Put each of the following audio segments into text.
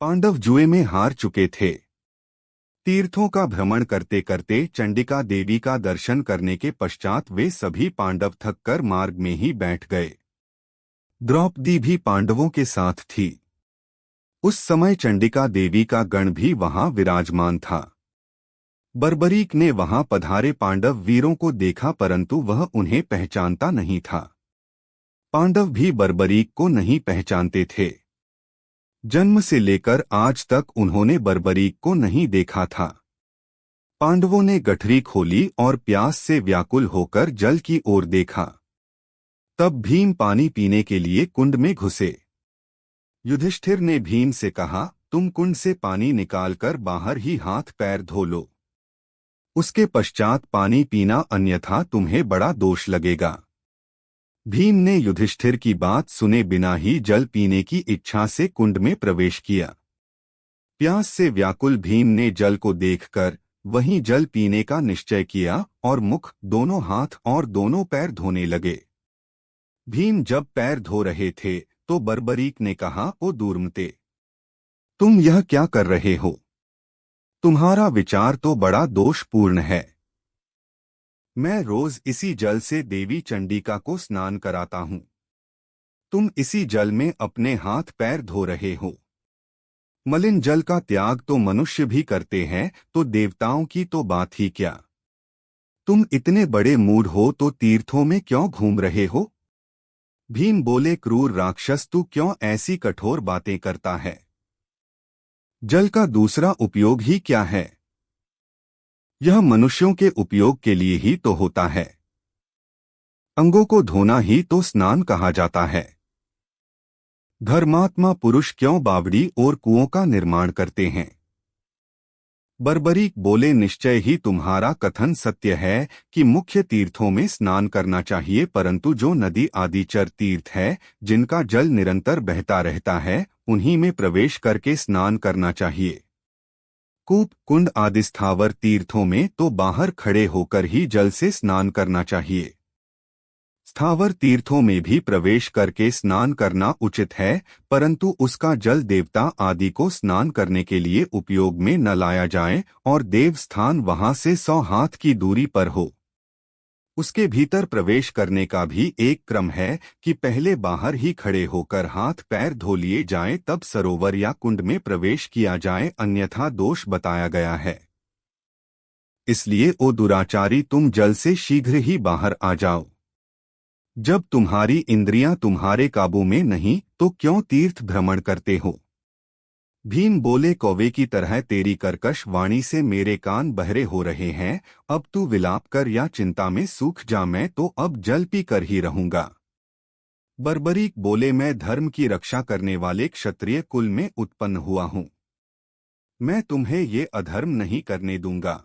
पांडव जुए में हार चुके थे। तीर्थों का भ्रमण करते करते चंडिका देवी का दर्शन करने के पश्चात वे सभी पांडव थककर मार्ग में ही बैठ गए। द्रौपदी भी पांडवों के साथ थी। उस समय चंडिका देवी का गण भी वहां विराजमान था। बर्बरीक ने वहां पधारे पांडव वीरों को देखा, परंतु वह उन्हें पहचानता नहीं था। पांडव भी बर्बरीक को नहीं पहचानते थे। जन्म से लेकर आज तक उन्होंने बर्बरीक को नहीं देखा था। पांडवों ने गठरी खोली और प्यास से व्याकुल होकर जल की ओर देखा। तब भीम पानी पीने के लिए कुंड में घुसे। युधिष्ठिर ने भीम से कहा, तुम कुंड से पानी निकालकर बाहर ही हाथ पैर धो लो। उसके पश्चात पानी पीना, अन्यथा तुम्हें बड़ा दोष लगेगा। भीम ने युधिष्ठिर की बात सुने बिना ही जल पीने की इच्छा से कुंड में प्रवेश किया। प्यास से व्याकुल भीम ने जल को देखकर वहीं जल पीने का निश्चय किया और मुख, दोनों हाथ और दोनों पैर धोने लगे। भीम जब पैर धो रहे थे तो बर्बरीक ने कहा, ओ दूर्मते, तुम यह क्या कर रहे हो? तुम्हारा विचार तो बड़ा दोषपूर्ण है। मैं रोज इसी जल से देवी चंडिका को स्नान कराता हूं। तुम इसी जल में अपने हाथ पैर धो रहे हो। मलिन जल का त्याग तो मनुष्य भी करते हैं, तो देवताओं की तो बात ही क्या। तुम इतने बड़े मूढ़ हो तो तीर्थों में क्यों घूम रहे हो? भीम बोले, क्रूर राक्षस, तू क्यों ऐसी कठोर बातें करता है? जल का दूसरा उपयोग ही क्या है? यह मनुष्यों के उपयोग के लिए ही तो होता है। अंगों को धोना ही तो स्नान कहा जाता है। धर्मात्मा पुरुष क्यों बावड़ी और कुओं का निर्माण करते हैं? बर्बरीक बोले, निश्चय ही तुम्हारा कथन सत्य है कि मुख्य तीर्थों में स्नान करना चाहिए, परंतु जो नदी आदि चर तीर्थ है, जिनका जल निरंतर बहता रहता है, उन्हीं में प्रवेश करके स्नान करना चाहिए। कूप, कुंड आदि स्थावर तीर्थों में तो बाहर खड़े होकर ही जल से स्नान करना चाहिए। स्थावर तीर्थों में भी प्रवेश करके स्नान करना उचित है, परंतु उसका जल देवता आदि को स्नान करने के लिए उपयोग में न लाया जाए और देव स्थान वहां से 100 हाथ की दूरी पर हो। उसके भीतर प्रवेश करने का भी एक क्रम है कि पहले बाहर ही खड़े होकर हाथ पैर धो लिए जाएं, तब सरोवर या कुंड में प्रवेश किया जाए, अन्यथा दोष बताया गया है। इसलिए ओ दुराचारी, तुम जल से शीघ्र ही बाहर आ जाओ। जब तुम्हारी इंद्रियां तुम्हारे काबू में नहीं तो क्यों तीर्थ भ्रमण करते हो? भीम बोले, कौवे की तरह तेरी कर्कश वाणी से मेरे कान बहरे हो रहे हैं। अब तू विलाप कर या चिंता में सूख जा, मैं तो अब जल पी कर ही रहूंगा। बर्बरीक बोले, मैं धर्म की रक्षा करने वाले क्षत्रिय कुल में उत्पन्न हुआ हूं। मैं तुम्हें ये अधर्म नहीं करने दूंगा।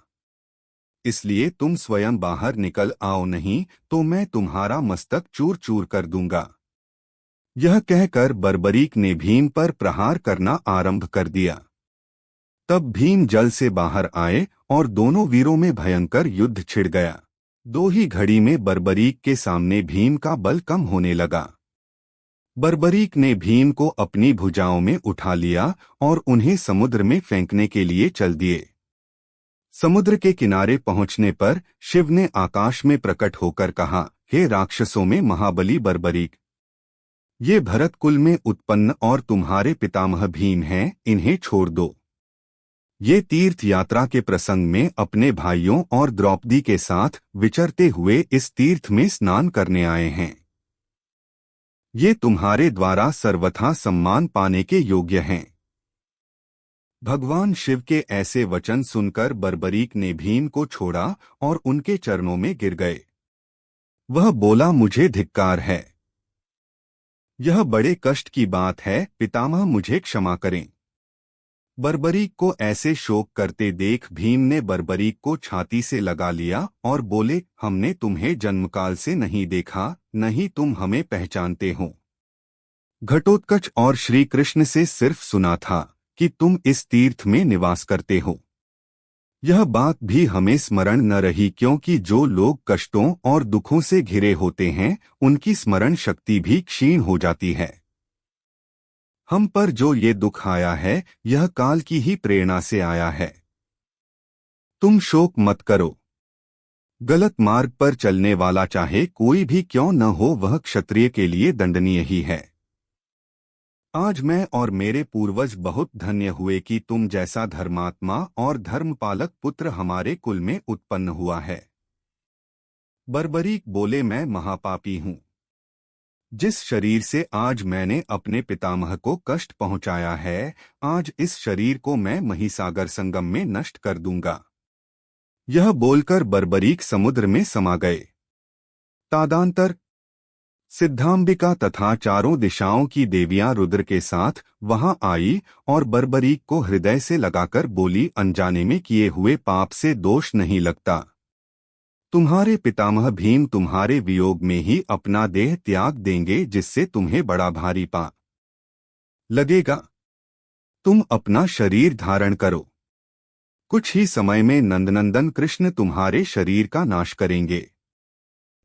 इसलिए तुम स्वयं बाहर निकल आओ, नहीं तो मैं तुम्हारा मस्तक चूर चूर कर दूंगा। यह कहकर बर्बरीक ने भीम पर प्रहार करना आरंभ कर दिया। तब भीम जल से बाहर आए और दोनों वीरों में भयंकर युद्ध छिड़ गया। 2 ही घड़ी में बर्बरीक के सामने भीम का बल कम होने लगा। बर्बरीक ने भीम को अपनी भुजाओं में उठा लिया और उन्हें समुद्र में फेंकने के लिए चल दिए। समुद्र के किनारे पहुंचने पर शिव ने आकाश में प्रकट होकर कहा, हे राक्षसों में महाबली बर्बरीक, ये भरत कुल में उत्पन्न और तुम्हारे पितामह भीम हैं, इन्हें छोड़ दो। ये तीर्थ यात्रा के प्रसंग में अपने भाइयों और द्रौपदी के साथ विचरते हुए इस तीर्थ में स्नान करने आए हैं। ये तुम्हारे द्वारा सर्वथा सम्मान पाने के योग्य हैं। भगवान शिव के ऐसे वचन सुनकर बर्बरीक ने भीम को छोड़ा और उनके चरणों में गिर गए। वह बोला, मुझे धिक्कार है। यह बड़े कष्ट की बात है, पितामह मुझे क्षमा करें। बर्बरीक को ऐसे शोक करते देख भीम ने बर्बरीक को छाती से लगा लिया और बोले, हमने तुम्हें जन्मकाल से नहीं देखा, नहीं तुम हमें पहचानते हो। घटोत्कच और श्री कृष्ण से सिर्फ सुना था कि तुम इस तीर्थ में निवास करते हो। यह बात भी हमें स्मरण न रही, क्योंकि जो लोग कष्टों और दुखों से घिरे होते हैं, उनकी स्मरण शक्ति भी क्षीण हो जाती है। हम पर जो ये दुख आया है यह काल की ही प्रेरणा से आया है। तुम शोक मत करो। गलत मार्ग पर चलने वाला चाहे कोई भी क्यों न हो वह क्षत्रिय के लिए दंडनीय ही है। आज मैं और मेरे पूर्वज बहुत धन्य हुए कि तुम जैसा धर्मात्मा और धर्मपालक पुत्र हमारे कुल में उत्पन्न हुआ है। बर्बरीक बोले, मैं महापापी हूँ। जिस शरीर से आज मैंने अपने पितामह को कष्ट पहुंचाया है, आज इस शरीर को मैं महिसागर संगम में नष्ट कर दूंगा। यह बोलकर बर्बरीक समुद्र में समा गए। तादांतर सिद्धांबिका तथा चारों दिशाओं की देवियां रुद्र के साथ वहां आई और बर्बरीक को हृदय से लगाकर बोली, अनजाने में किए हुए पाप से दोष नहीं लगता। तुम्हारे पितामह भीम तुम्हारे वियोग में ही अपना देह त्याग देंगे, जिससे तुम्हें बड़ा भारी पा लगेगा। तुम अपना शरीर धारण करो। कुछ ही समय में नंदनंदन कृष्ण तुम्हारे शरीर का नाश करेंगे।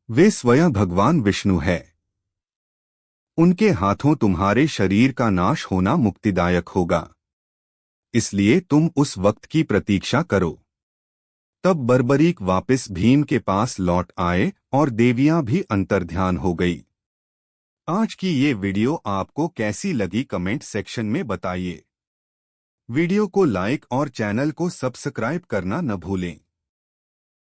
वे स्वयं भगवान विष्णु है। उनके हाथों तुम्हारे शरीर का नाश होना मुक्तिदायक होगा, इसलिए तुम उस वक्त की प्रतीक्षा करो। तब बर्बरीक वापस भीम के पास लौट आए और देवियां भी अंतर्ध्यान हो गई। आज की ये वीडियो आपको कैसी लगी कमेंट सेक्शन में बताइए। वीडियो को लाइक और चैनल को सब्सक्राइब करना न भूलें।